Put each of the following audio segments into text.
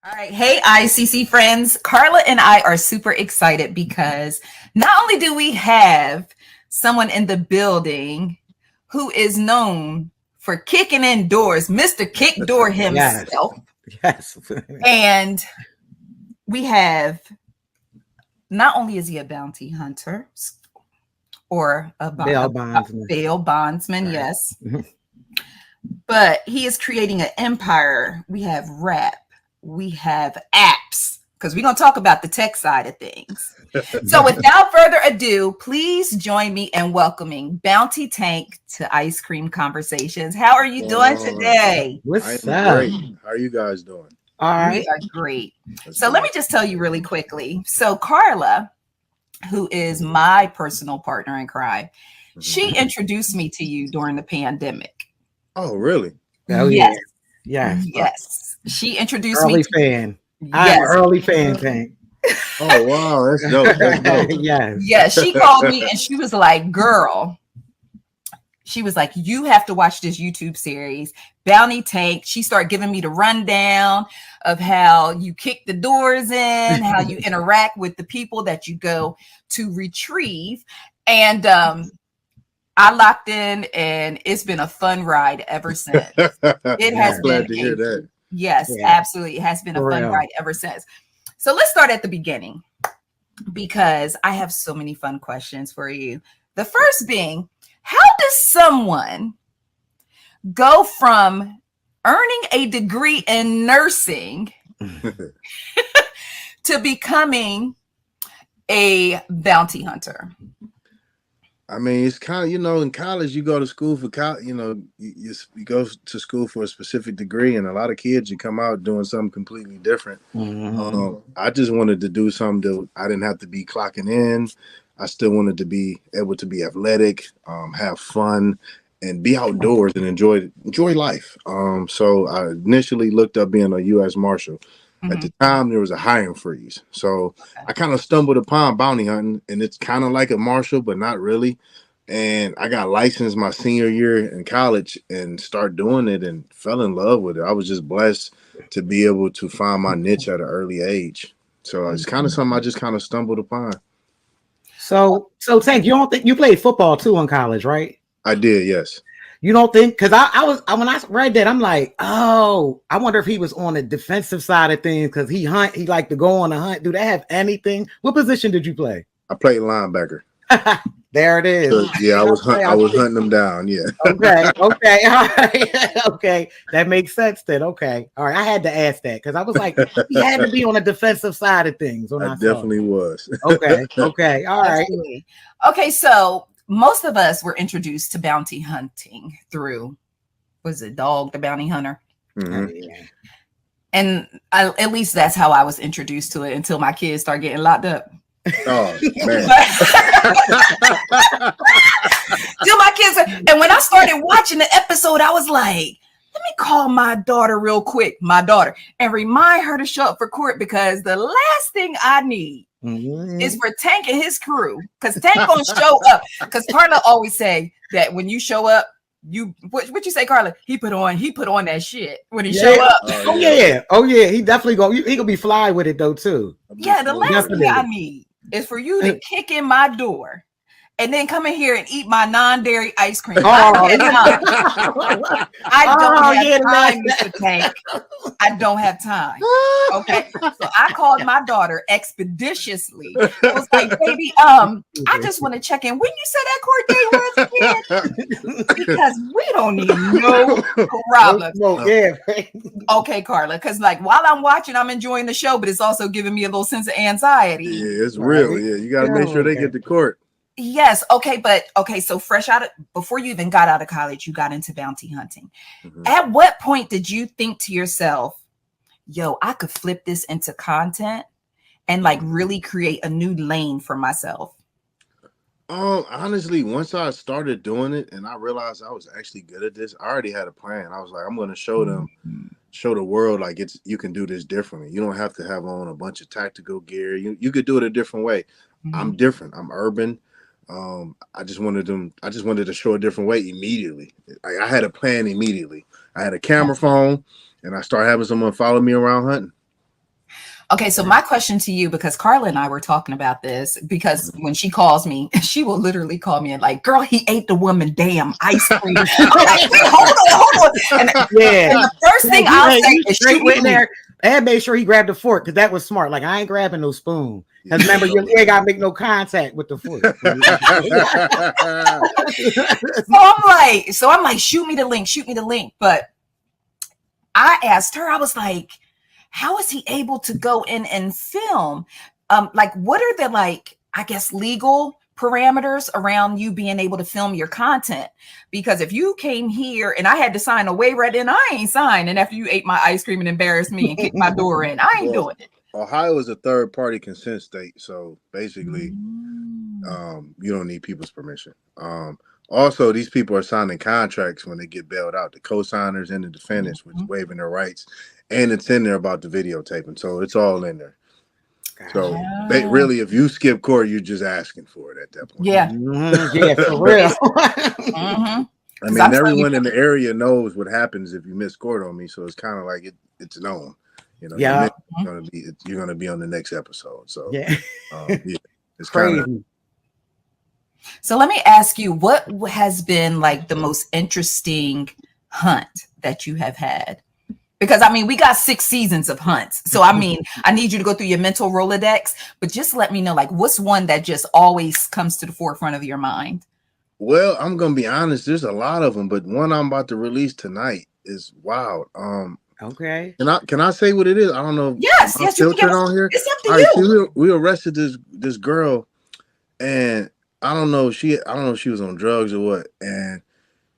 All right. Hey, ICC friends. Karla and I are super excited because not only do we have someone in the building who is known for kicking in doors, Mr. Kick Door Yes, himself, yes. and we have not only is he a bounty hunter or Bail a bondsman. bail bondsman, Right. yes, but he is creating an empire. We have rap, we have apps, because we're going to talk about the tech side of things. So without further ado, please join me in welcoming Bounty Tank to Ice Cream Conversations. How are you Going doing on? today? I What's am up? great. How are you guys doing? All We right. are great. That's So let me good. just tell you really quickly. So Karla, who is my personal partner in crime, Mhm. she introduced me to you during the pandemic. Oh, really? Oh Yes, yeah. Yes. yes. She introduced me Early to fan. I am yes. an early fan, Tank. Oh, wow. That's dope. That's dope. Yes. Yeah, she called me and she was like, girl, she was like, you have to watch this YouTube series, Bounty Tank. She started giving me the rundown of how you kick the doors in, how you interact with the people that you go to retrieve. And I locked in and it's been a fun ride ever since. It has Yes. been Glad to hear a, that. yes, Yeah. absolutely. It has been a For fun real. ride ever since. So let's start at the beginning because I have so many fun questions for you. The first being, how does someone go from earning a degree in nursing to becoming a bounty hunter? I mean, it's kind of, in college, you go to school for college, you go to school for a specific degree, and a lot of kids, you come out doing something completely different. Mhm. I just wanted to do something that I didn't have to be clocking in. I still wanted to be able to be athletic, have fun, and be outdoors and enjoy life. So I initially looked up being a U.S. Marshal. At Mhm. the time, there was a hiring freeze, so I kind of stumbled upon bounty hunting, and it's kind of like a marshal, but not really. And I got licensed my senior year in college and started doing it and fell in love with it. I was just blessed to be able to find my niche at an early age. So it's kind of something I just kind of stumbled upon. So Tank, you don't think you played football too in college, right? I did, yes. You don't think? Because when I read that, I'm like, oh, I wonder if he was on the defensive side of things because he liked to go on a hunt. Do they have anything? What position did you play? I played linebacker. There it is. So, yeah, Okay, I was hunting them down. Yeah. okay, okay, all right, okay. That makes sense then. Okay, all right. I had to ask that because I was like, he had to be on the defensive side of things when I I saw it. definitely was. Okay, okay, all right. Absolutely. Okay, so most of us were introduced to bounty hunting through, was it Dog the Bounty Hunter? Oh, Hmm. yeah. And at least that's how I was introduced to it until my kids start getting locked up. Oh man. Till my kids, and when I started watching the episode, I was like, let me call my daughter real quick, my daughter, and remind her to show up for court because the last thing I need is Mhm. for Tank and his crew, because Tank gonna show up. Because Carla always say that when you show up, you what you say, Carla? He put on that shit when he show Yeah. up. Oh Oh yeah. yeah. Oh yeah. He definitely he gonna be fly with it though too. Yeah, the last thing I Definitely. need is for you to kick in my door and then come in here and eat my non-dairy ice cream. I Oh, cannot. I don't oh have yeah, time, Mr. Tank. I don't have time. Okay. So I called my daughter expeditiously. I was like, baby, I just want to check in. When you said that court date was again? Because we don't need no no problems. smoke, yeah. Okay, Carla. Because like while I'm watching, I'm enjoying the show, but it's also giving me a little sense of anxiety. Yeah, it's real. Right. Yeah, you got to Yeah, make sure they okay. get to court. Yes. Okay. But okay. So fresh out of before you even got out of college, you got into bounty hunting. Mhm. At what point did you think to yourself, yo, I could flip this into content and like really create a new lane for myself? Honestly, once I started doing it and I realized I was actually good at this, I already had a plan. I was like, I'm going to show them, show the world like you can do this differently. You don't have to have on a bunch of tactical gear. You could do it a different way. I'm Mhm. different. I'm urban. I just wanted to show a different way immediately. I had a plan immediately. I had a camera phone, and I started having someone follow me around hunting. Okay, so my question to you, because Karla and I were talking about this, because when she calls me, she will literally call me and like, girl, he ate the woman damn ice cream. I'm like, wait, hold on. And the first thing I'll say is straight in there. And made sure he grabbed the fork because that was smart. Like, I ain't grabbing no spoon. Because remember, you ain't got to make no contact with the fork. So I'm like, shoot me the link. But I asked her, I was like, how is he able to go in and film? Like, what are the, like, I guess, legal parameters around you being able to film your content? Because if you came here and I had to sign a waiver, and I ain't signing after you ate my ice cream and embarrassed me and kicked my door in, I ain't doing it. Ohio is a third-party consent state, so basically, you don't need people's permission. Also, these people are signing contracts when they get bailed out. The co-signers and the defendants, which waiving their rights, and it's in there about the videotaping, so it's all in there. So really, if you skip court, you're just asking for it at that point. Yeah, yeah, for real. I mean, everyone in the area knows what happens if you miss court on me, so it's kind of like it's known. You know, you're gonna be on the next episode. So it's crazy. So let me ask you, what has been like the most interesting hunt that you have had? Because I mean, we got 6 seasons of hunts. So I mean, I need you to go through your mental Rolodex, but just let me know, like, what's one that just always comes to the forefront of your mind? Well, I'm gonna be honest, there's a lot of them, but one I'm about to release tonight is wild. Okay. Can I say what it is? I don't know. Yes, filtered on here. It's up to you. We arrested this girl, and I don't know if she was on drugs or what, and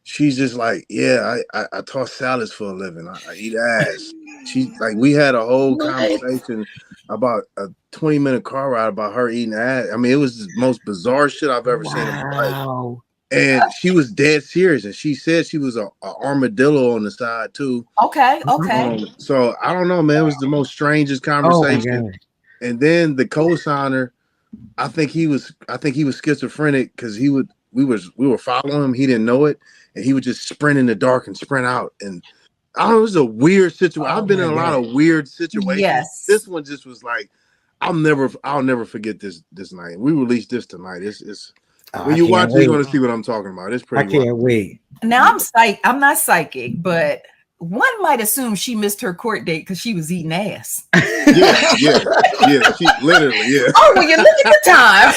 she's just like, I toss salads for a living. I eat ass. She like, we had a whole conversation about a 20-minute car ride about her eating ass. I mean, it was the most bizarre shit I've ever seen in my life. And she was dead serious, and she said she was a armadillo on the side too. Okay. So I don't know, man. It was the most strangest conversation. And then the co-signer, I think he was schizophrenic because we were following him. He didn't know it, and he would just sprint in the dark and sprint out. And I don't know, it was a weird situation. I've been in a lot of weird situations. Yes. This one just was like, I'll never forget this night. We released this tonight. It's when you watch it, you're gonna see what I'm talking about. It's pretty. I can't wait. Now I'm not psychic, but one might assume she missed her court date because she was eating ass. Yeah. She literally, Oh, well, you look at the time.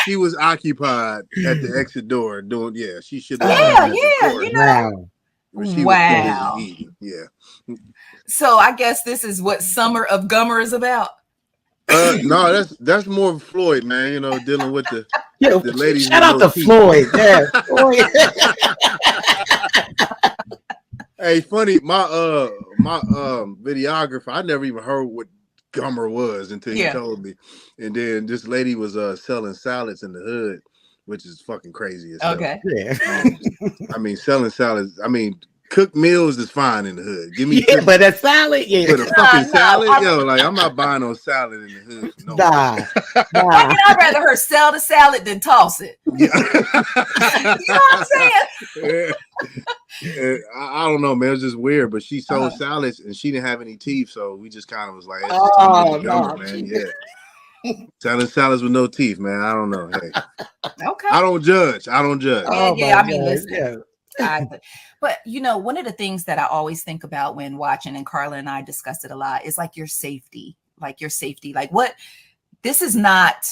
She was occupied at the exit door doing. Yeah, she should. You know. Wow. Eating. Yeah. So I guess this is what Summer of Gummer is about. No, that's more of Floyd, man. You know, dealing with the ladies. Shout out to Floyd. Yeah, Floyd. Hey, funny, my videographer, I never even heard what Gummer was until he told me. And then this lady was selling salads in the hood, which is fucking crazy as hell. Okay. Yeah. I mean, selling salads. I mean, cooked meals is fine in the hood. Give me but a salad, but a fucking salad, like I'm not buying no salad in the hood. No. Nah. I'd rather her sell the salad than toss it. You know what I'm saying? I don't know, man. It was just weird. But she sold salads and she didn't have any teeth, so we just kind of was like, man. Yeah. Selling salads with no teeth, man. I don't know. Hey. Okay. I don't judge. I mean, listen. But you know, one of the things that I always think about when watching, and Karla and I discuss it a lot, is like your safety. Like this is not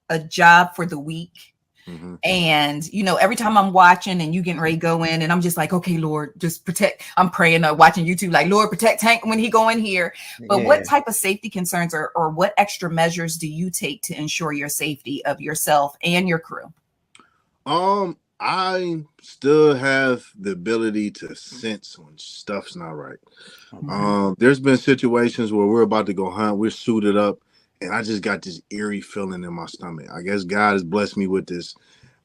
a job for the weak. Mm-hmm. And you know, every time I'm watching and you getting ready to go in, and I'm just like, okay, Lord, just protect. I'm praying, watching YouTube, like, Lord, protect Tank when he go in here. But what type of safety concerns or what extra measures do you take to ensure your safety of yourself and your crew? I still have the ability to sense when stuff's not right. Mm-hmm. There's been situations where we're about to go hunt, we're suited up, and I just got this eerie feeling in my stomach. I guess God has blessed me with this,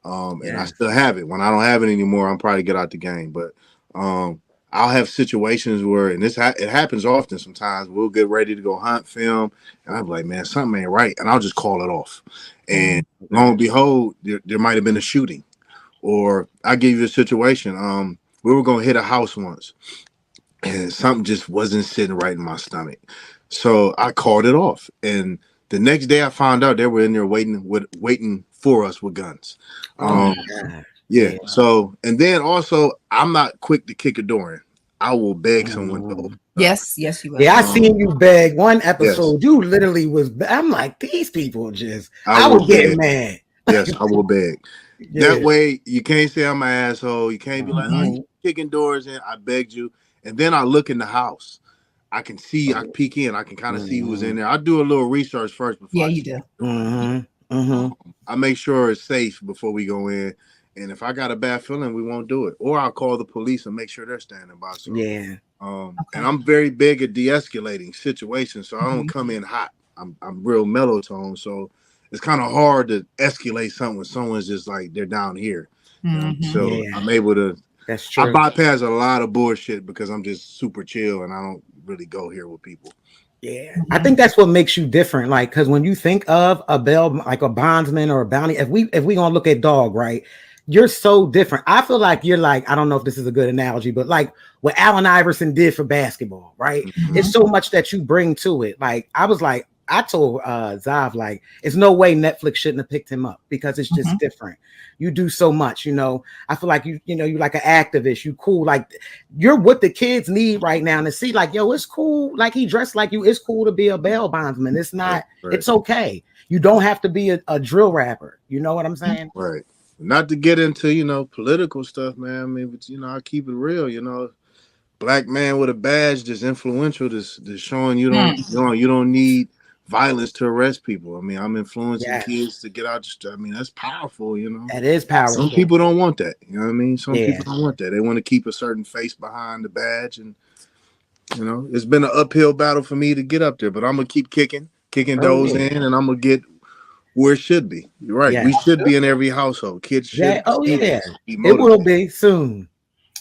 and I still have it. When I don't have it anymore, I'm probably get out the game. But I'll have situations where, and it happens often. Sometimes we'll get ready to go hunt, film, and I'm like, man, something ain't right, and I'll just call it off. And lo and behold, there might have been a shooting. Or I give you a situation. We were gonna hit a house once, and something just wasn't sitting right in my stomach. So I called it off. And the next day I found out they were in there waiting for us with guns. Oh my Um, God. yeah. So, and then also, I'm not quick to kick a door in. I will beg someone to open up. Yes, yes, you will. Yeah, I seen you beg one Yes, episode. You literally was. I'm like, these people just. I I will was getting beg. mad. Yes, I will beg. Yeah. That way, you can't say I'm an asshole. You can't be like, oh, Mhm. you kicking doors in. I begged you. And then I look in the house. I can see, I peek in. I can kind of see who's in there. I do a little research first before Yeah, I you kick do. the door. Mm-hmm. Mm-hmm. I make sure it's safe before we go in. And if I got a bad feeling, we won't do it. Or I'll call the police and make sure they're standing by. So, Yeah. and Okay. I'm very big at de-escalating situations, so I don't Mhm. come in hot. I'm real mellow tone, so it's kind of hard to escalate something when someone's just like they're down here. Mhm. So Yeah. I'm able to. That's I true. bypass a lot of bullshit because I'm just super chill and I don't really go here with people. Yeah, I think that's what makes you different. Like, because when you think of a bail, like a bondsman or a bounty, if we gonna look at dog, right? You're so different. I feel like you're like, I don't know if this is a good analogy, but like what Allen Iverson did for basketball, right? Mhm. It's so much that you bring to it. Like, I was like, I told Zav, like, it's no way Netflix shouldn't have picked him up because it's just different. You do so much, you know. I feel like you're like an activist. You cool, like you're what the kids need right now. And to see, like, yo, it's cool. Like he dressed like you. It's cool to be a bail bondsman. It's not. Right. It's okay. You don't have to be a drill rapper. You know what I'm saying? Right. Not to get into political stuff, man. I mean, but I keep it real. Black man with a badge that's influential, that's showing you don't need violence to arrest people. I mean, I'm influencing Yeah, kids to get out. I mean, that's powerful. that is Some powerful. people don't want that. You know what I mean? Some Yeah. people don't want that. They want to keep a certain face behind the badge, and it's been an uphill battle for me to get up there. But I'm gonna keep kicking Oh those yeah. in, and I'm gonna get where it should be. You're right. Yeah. We should be in every household. Kids should Yeah. Oh see yeah. this, be It will motivated. be soon.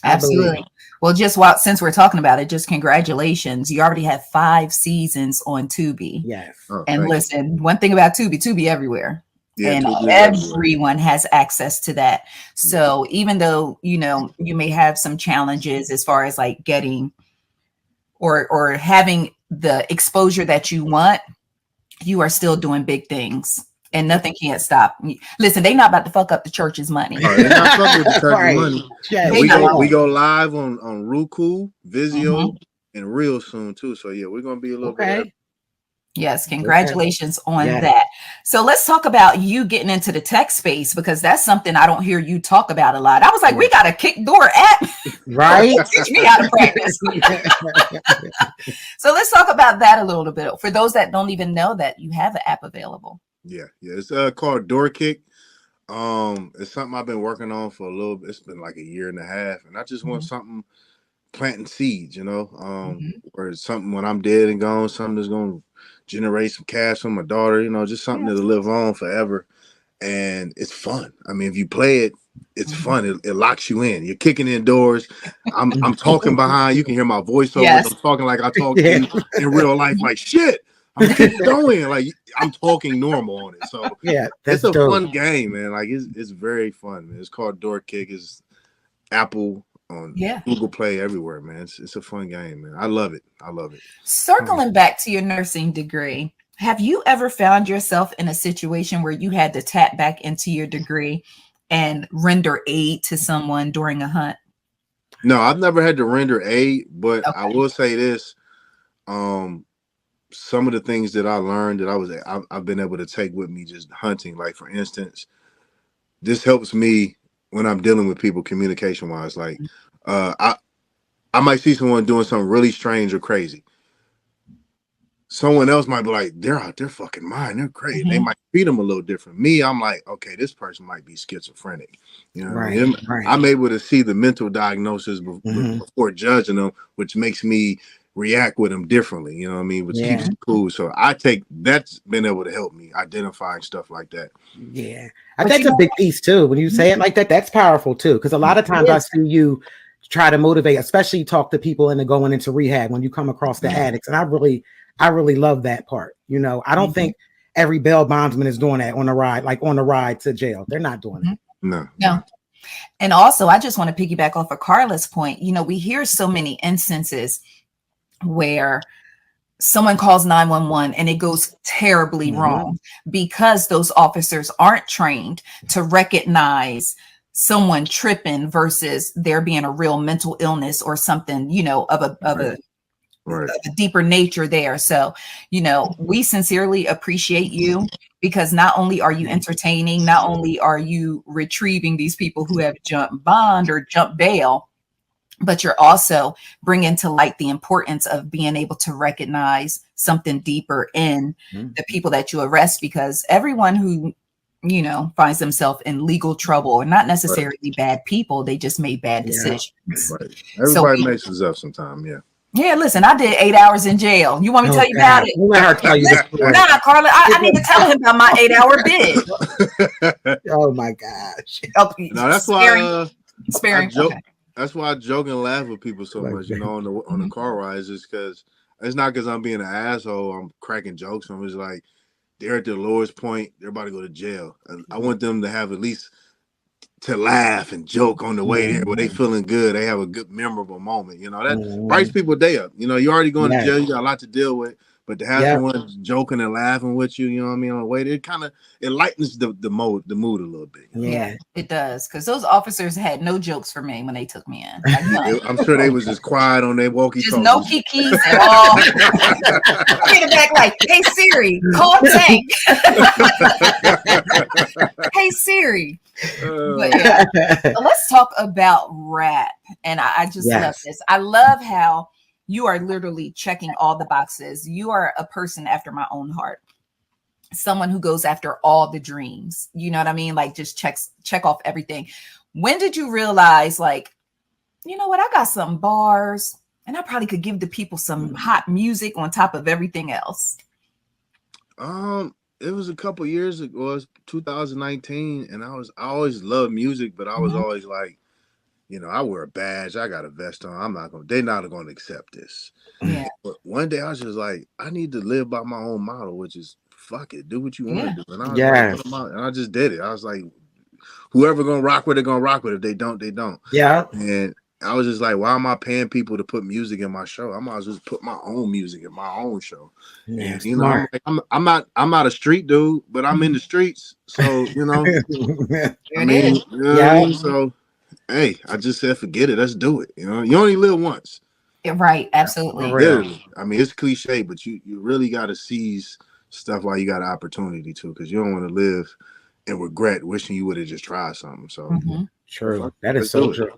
I believe. Absolutely. Well, since we're talking about it, just congratulations. You already have 5 seasons on Tubi. Yes. Oh, And thank listen, one thing about Tubi everywhere. you. Yeah, And Tubi is everywhere. everyone has access to that. So even though, you may have some challenges as far as like getting or having the exposure that you want, you are still doing big things. And nothing can't stop. Listen, they not about to fuck up the church's money. Oh, they're not fucking with the church Right. money. Yeah, And They we not. go live on Roku, Vizio, Mhm. and real soon too. So yeah, we're gonna be a little bit. Okay. Yes, congratulations on Yeah. that. So let's talk about you getting into the tech space because that's something I don't hear you talk about a lot. I was like, we got a kick door app. Right. Teach me how to practice. So let's talk about that a little bit for those that don't even know that you have an app available. Yeah. It's called Door Kick. It's something I've been working on for a little bit. It's been like a year and a half, and I just want something planting seeds, or it's something when I'm dead and gone, something that's gonna generate some cash for my daughter, just something that'll live on forever. And it's fun. I mean, if you play it, it's fun. It locks you in. You're kicking in doors. I'm talking behind. You can hear my voiceover. Yes. I'm talking like I talk to you in real life. Like shit. I'm keep going. Like I'm talking normal on it. So Yeah, it's that's a dope. fun game, man. Like it's very fun, man. It's called Door Kick. It's Apple, on Google Play, everywhere, man. It's a fun game, man. I love it. Circling back to your nursing degree, have you ever found yourself in a situation where you had to tap back into your degree and render aid to someone during a hunt? No, I've never had to render aid, but I will say this. Some of the things that I learned that I've been able to take with me just hunting, like for instance, this helps me when I'm dealing with people communication wise. Like I might see someone doing something really strange or crazy. Someone else might be like, they're out their fucking mind. They're crazy. They might treat them a little different. Me, I'm like, okay, this person might be schizophrenic. Right. I'm able to see the mental diagnosis before judging them, which makes me react with them differently. You know what I mean? Which keeps it cool. So that's been able to help me identifying stuff like that. Yeah. That's a big piece too. When you say it like that, that's powerful too. Because a lot of times I see you try to motivate, especially talk to people into going into rehab when you come across the addicts. And I really love that part. I don't think every bail bondsman is doing that on the ride to jail. They're not doing it. No. And also, I just want to piggyback off of Karla's point. You know, we hear so many instances where someone calls 911 and it goes terribly wrong because those officers aren't trained to recognize someone tripping versus there being a real mental illness or something, you know, of a deeper nature there. So, you know, we sincerely appreciate you, because not only are you entertaining, not only are you retrieving these people who have jumped bond or jumped bail, but you're also bringing to light the importance of being able to recognize something deeper in the people that you arrest, because everyone who, you know, finds themselves in legal trouble are not necessarily bad people. They just made bad decisions. Right. Everybody messes up sometime. Yeah. Yeah, listen, I did 8 hours in jail. You want me to tell you about it? Let her tell you this story. Nah, Karla, I need to tell him about my 8-hour bid. Oh my gosh. Okay. No, that's why sparing. That's why I joke and laugh with people so much, you know, on the car rides, is because it's not because I'm being an asshole. I'm cracking jokes. I'm just like, they're at their lowest point. They're about to go to jail. And I want them to have at least to laugh and joke on the way there, where they feeling good. They have a good, memorable moment. You know, that brights people day up. You know, you're already going to jail. You got a lot to deal with. But to have someone joking and laughing with you, you know what I mean, on the way, it lightens the mood a little bit. Yeah, it does. Because those officers had no jokes for me when they took me in. Like, I'm sure they was just quiet on their walkie-talkie. Just no kikis at all. I in the back like, hey Siri, call Tank. Hey Siri. But yeah, let's talk about rap. And I just love this. I love how you are literally checking all the boxes. You are a person after my own heart. Someone who goes after all the dreams. You know what I mean? Like, just check off everything. When did you realize, like, you know what? I got some bars and I probably could give the people some hot music on top of everything else. It was a couple years ago. It was 2019, and I always loved music, but I was always like, you know, I wear a badge, I got a vest on. They're not going to accept this. Yeah. But one day I was just like, I need to live by my own model, which is fuck it, do what you want to do. And I was like, and I just did it. I was like, whoever gonna rock with it, gonna rock with it. If they don't, they don't. Yeah. And I was just like, why am I paying people to put music in my show? I might as well just put my own music in my own show. Yeah, and you know, I'm not a street dude, but I'm in the streets. So, you know, I mean, you know what I mean? So hey, I just said, forget it. Let's do it. You know, you only live once. Right. Absolutely. Literally. I mean, it's cliche, but you really got to seize stuff while you got an opportunity to, because you don't want to live and regret wishing you would have just tried something. So true. That is so true.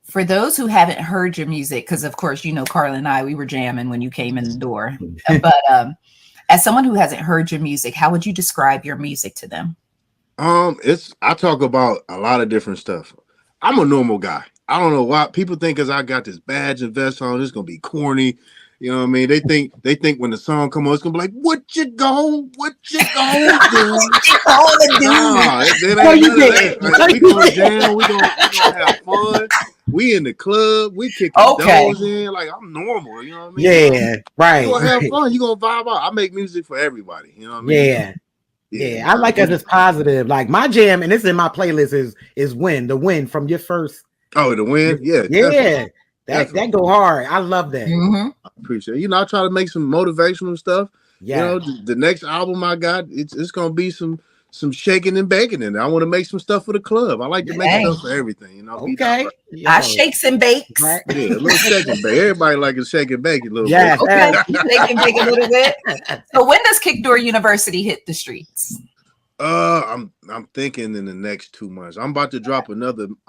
For those who haven't heard your music, because of course, you know, Karla and I, we were jamming when you came in the door. But as someone who hasn't heard your music, how would you describe your music to them? I talk about a lot of different stuff. I'm a normal guy. I don't know why people think because I got this badge and vest on, it's gonna be corny. You know what I mean? They think when the song come on, it's gonna be like, what you gonna do? What you gonna do? We gonna jam, we gonna have fun. We in the club, we kicking doors in. Like, I'm normal, you know what I mean? Yeah, right. You gonna have fun, you gonna vibe out. I make music for everybody, you know what I mean? Yeah, I like it as positive. Like my jam, and it's in my playlist, is the win from your first. Oh, the win? Yeah. Yeah. That go hard. I love that. I appreciate it. You know, I try to make some motivational stuff. Yeah. You know, the next album I got, it's gonna be some shaking and baking in it. I want to make some stuff for the club. I like to make stuff for everything, you know. Okay. I shakes and bakes. Right. Yeah, a little shake and bake. Everybody like a shake and bake a little bit. Okay. Shake and bake a little bit. So when does Kick Door University hit the streets? I'm thinking in the next 2 months. I'm about to drop I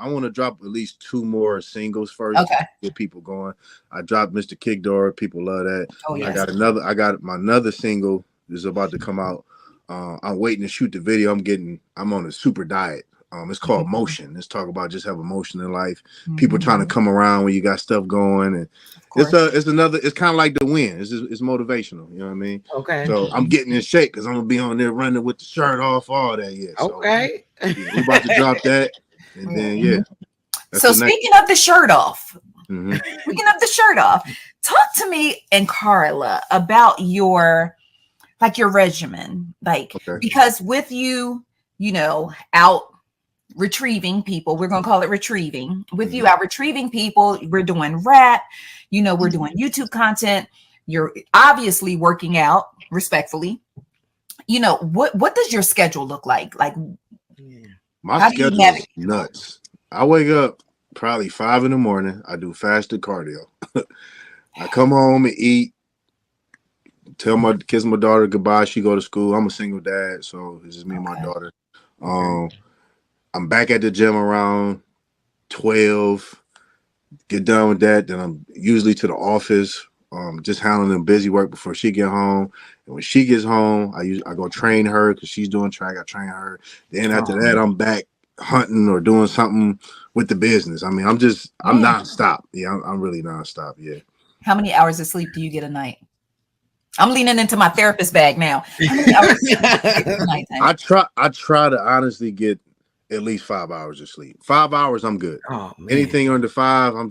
want to drop at least 2 more singles first to get people going. I dropped Mr. Kick Door. People love that. Oh, yes. I got my another single is about to come out. I'm waiting to shoot the video. I'm on a super diet. It's called Motion. Let's talk about just have emotion in life. People trying to come around when you got stuff going, and it's kind of like the win. It's motivational. You know what I mean? Okay. So I'm getting in shape because I'm gonna be on there running with the shirt off, all that. Yeah. Okay. So, we're about to drop that, and then So speaking of the shirt off, talk to me and Karla about your regimen, because with you, you know, out retrieving people. We're going to call it retrieving. With you out retrieving people, we're doing rap, you know, we're doing YouTube content. You're obviously working out respectfully. You know, what does your schedule look like? Like, my schedule is nuts. I wake up probably 5 in the morning. I do fasted cardio. I come home and eat, kiss my daughter goodbye. She go to school. I'm a single dad, so it's just me and my daughter. I'm back at the gym around 12. Get done with that, then I'm usually to the office, just handling busy work before she get home. And when she gets home, I go train her because she's doing track. I train her. Then after that, I'm back hunting or doing something with the business. I mean, I'm nonstop. Yeah, I'm really nonstop. Yeah. How many hours of sleep do you get a night? I'm leaning into my therapist bag now. How many hours I try to honestly get at least 5 hours of sleep. 5 hours, I'm good. Anything under 5, I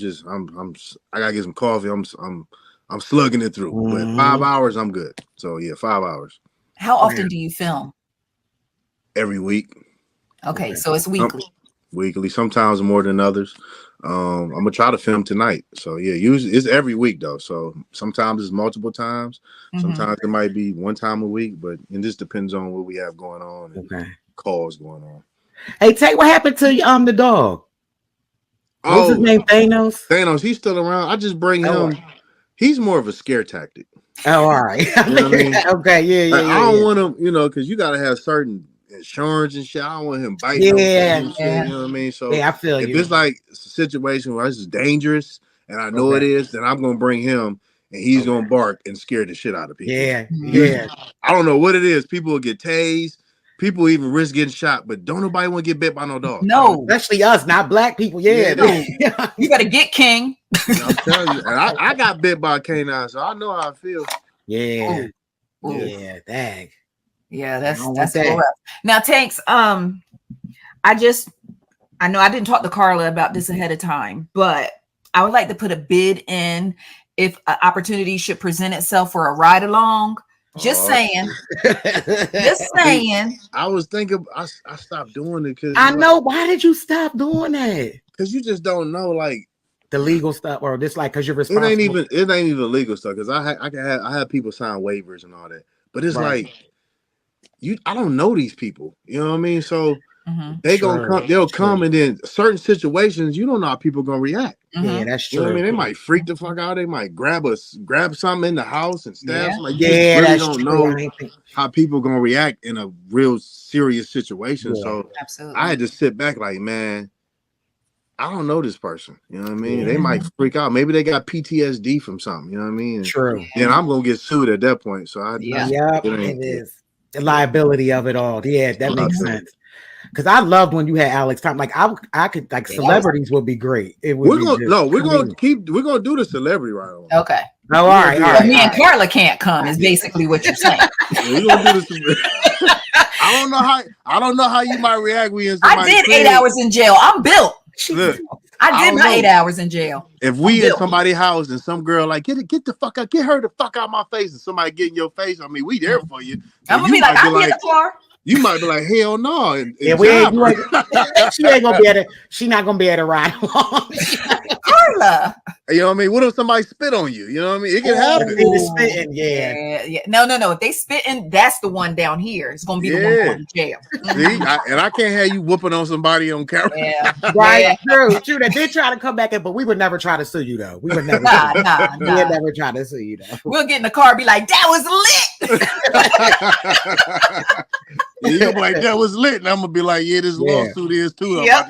gotta get some coffee. I'm slugging it through. But 5 hours, I'm good. So yeah, 5 hours. How often do you film? Every week. Okay, so it's weekly. Weekly, sometimes more than others. I'm gonna try to film tonight. So yeah, usually it's every week though. So sometimes it's multiple times. Sometimes it might be one time a week, but it just depends on what we have going on and calls going on. Hey, Tay, what happened to the dog? What's his name? Thanos? Thanos, he's still around. I just bring him. He's more of a scare tactic. Oh, all right. You know what I mean? Okay, yeah. I don't want him, because you gotta have certain insurance and shit. I don't want him biting. Shit, you know what I mean? So I feel if it's like a situation where this is dangerous and I know it is, then I'm gonna bring him and he's gonna bark and scare the shit out of people. Yeah. I don't know what it is. People will get tased. People even risk getting shot, but don't nobody want to get bit by no dog. No, especially us, not black people. You better get King. I'm telling you, and I got bit by a canine, so I know how I feel. Yeah, dang. Yeah, that's rough. Now, Tanks, I know I didn't talk to Karla about this ahead of time, but I would like to put a bid in if an opportunity should present itself for a ride along. Just saying. I was thinking I stopped doing it because I know. Why did you stop doing that? Because you just don't know like the legal stuff, or this like because you're responsible. It ain't even legal stuff because I have people sign waivers and all that, but it's like I don't know these people. You know what I mean? So they'll come, and then certain situations you don't know how people gonna react. Yeah, that's true. You know what I mean? They might freak the fuck out. They might grab something in the house and stab. Like, that's don't true. know how people gonna react in a real serious situation. So I had to sit back like, man, I don't know this person. You know what I mean? They might freak out. Maybe they got PTSD from something. You know what I mean? True. Then I'm gonna get sued at that point. So it is the liability of it all. Yeah, that makes sense. Because I loved when you had Alex time. Like I could like celebrities would be great. We're gonna do the celebrity right on. Okay. All right. Me and Karla can't come is basically what you're saying. We're gonna do this. I don't know how you might react when I did 8 hours in jail. I'm built. Look, I did my 8 hours in jail. If we in somebody's house and some girl like get the fuck out, get her the fuck out my face, and somebody get in your face, I mean, we there for you. I'm gonna be like, I'll be in the car. You might be like, hell no. She ain't gonna be able to. She not gonna be able to ride along. Karla. You know what I mean? What if somebody spit on you? You know what I mean? It can happen. Spitting, yeah. No. If they spitting, that's the one down here. It's gonna be the one going to jail. See, I can't have you whooping on somebody on camera. Yeah. Right. True. They did try to come back in, but we would never try to sue you though. We would never. We would never try to sue you though. We'll get in the car and be like, that was lit. You're gonna be like, that was lit, and I'm gonna be like, this lawsuit is too. Yeah.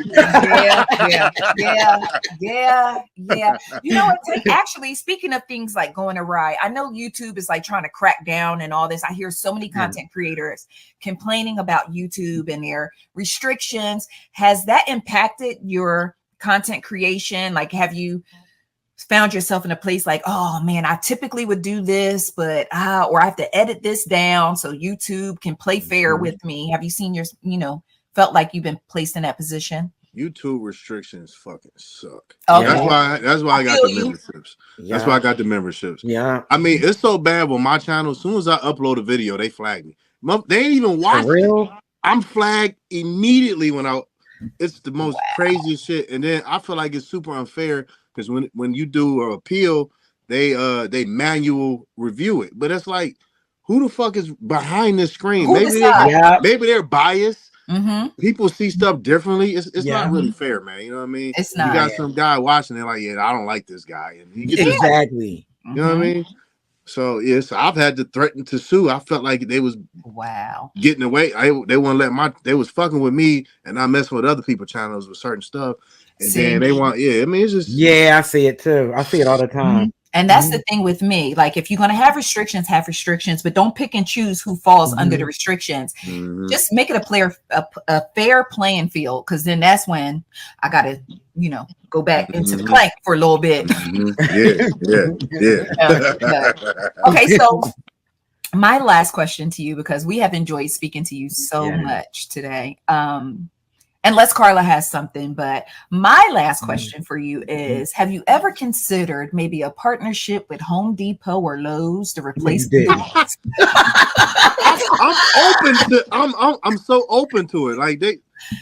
You know what? Actually, speaking of things like going awry, I know YouTube is like trying to crack down and all this. I hear so many content creators complaining about YouTube and their restrictions. Has that impacted your content creation? Like, have you found yourself in a place like, oh man, I typically would do this, but or I have to edit this down so YouTube can play fair with me? Have you seen felt like you've been placed in that position? YouTube restrictions fucking suck. Okay. That's why I got the memberships. That's why I got the memberships. Yeah. I mean, it's so bad with my channel. As soon as I upload a video, they flag me. They ain't even watch it. I'm flagged immediately when It's the most craziest shit. And then I feel like it's super unfair because when you do an appeal, they manual review it. But it's like, who the fuck is behind this screen? Maybe they're biased. People see stuff differently. It's not really fair, man. You know what I mean? It's not. You got some guy watching it like, yeah, I don't like this guy, and he gets exactly. You know what I mean? So yes, I've had to threaten to sue. I felt like they was getting away. They wouldn't let they was fucking with me, and I messing with other people's channels with certain stuff. And then they want, I mean, it's just I see it too. I see it all the time. And that's the thing with me. Like, if you're going to have restrictions, but don't pick and choose who falls under the restrictions. Just make it a fair playing field, because then that's when I got to, go back into the plank for a little bit. Okay, so my last question to you, because we have enjoyed speaking to you so much today. Unless Karla has something, but my last question for you is, have you ever considered maybe a partnership with Home Depot or Lowe's to replace I'm so open to it. Like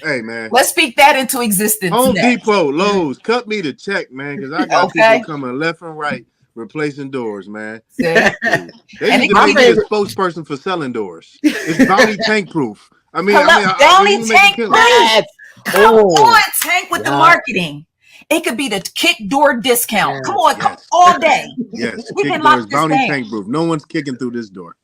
hey man. Let's speak that into existence. Home Depot, Lowe's, cut me the check, man, because I got people coming left and right replacing doors, man. They need to be a spokesperson for selling doors. It's Bounty Tank Proof. I mean, Bounty Tank Proof. Come on, Tank, with the marketing. It could be the kick door discount. Come on, all day. Yes, we kick doors, Bounty Tank Proof. No one's kicking through this door.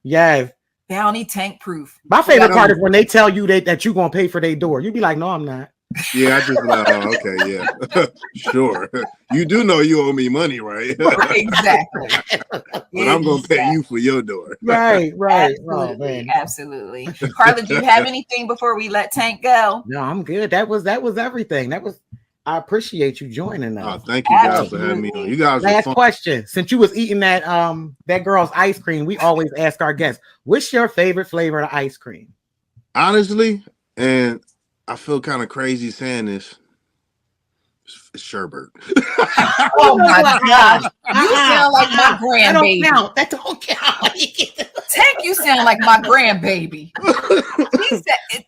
Yes. Bounty Tank Proof. My favorite part is when they tell you that you're going to pay for their door. You be like, no, I'm not. Yeah, I just like, okay, yeah. Sure. You do know you owe me money, right? Exactly. But I'm going to pay you for your door. Right. Absolutely. Absolutely. Karla, do you have anything before we let Tank go? No, I'm good. That was everything. I appreciate you joining us. Oh, thank you guys for having me on. You guys last question. Since you was eating that girl's ice cream, we always ask our guests, what's your favorite flavor of ice cream? Honestly, and I feel kind of crazy saying this, it's sherbet. Oh my gosh. You sound like my grandbaby. That don't count. Tank, you sound like my grandbaby. He said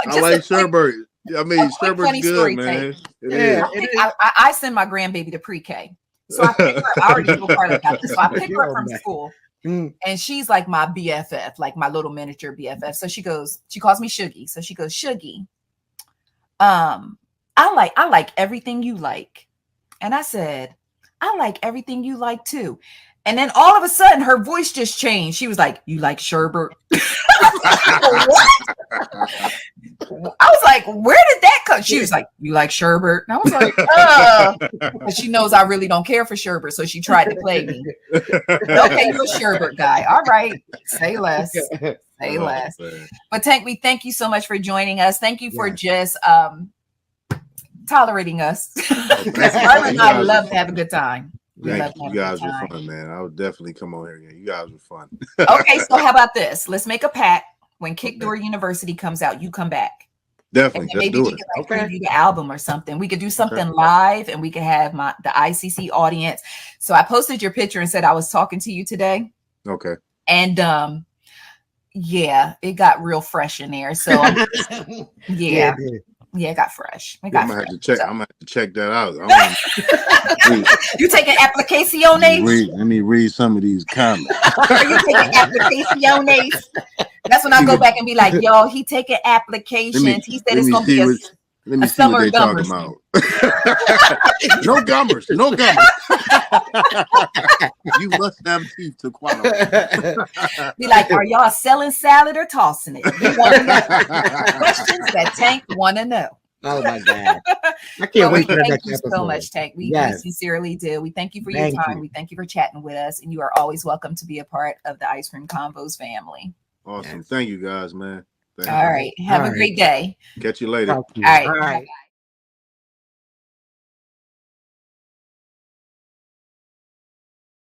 I like sherbet. I mean, sherbet's good, man. I send my grandbaby to pre-K. So I pick her. I already told Karla about this. So I pick her up from school. And she's like my BFF, like my little miniature BFF. So she calls me Shuggy. So she goes, Shuggy, I like everything you like. And I said, I like everything you like too. And then all of a sudden her voice just changed. She was like, you like sherbet? What? I was like, where did that come? She was like, you like sherbet? And I was like, but she knows I really don't care for sherbet. So she tried to play me. Okay, you're a sherbet guy. All right. Say less. Say less. But Tank, we thank you so much for joining us. Thank you for just tolerating us. Karla and I love to have a good time. You guys were fun, man. I would definitely come on here again. You guys were fun. Okay, so how about this? Let's make a pact. When Kick Door University comes out, you come back. Definitely. Maybe we could preview the album or something. We could do something live, and we could have the ICC audience. So I posted your picture and said I was talking to you today. Okay. And it got real fresh in there. So it got fresh. I'm gonna have to check that out. You taking applicaciones? Let me read some of these comments. Are you taking applicaciones? That's when I go back and be like, yo, he taking applications. He said it's gonna be a summer gummers. No gummers. No gummers. You must have teeth to qualify. Be like, are y'all selling salad or tossing it? You want to know questions that Tank want to know. Oh my God. I can't wait for the next episode. Thank you so much, Tank. We sincerely do. We thank you for your time. We thank you for chatting with us. And you are always welcome to be a part of the Ice Cream Convos family. Awesome. Thank you guys, man. All right. Have a great day. Catch you later. All right.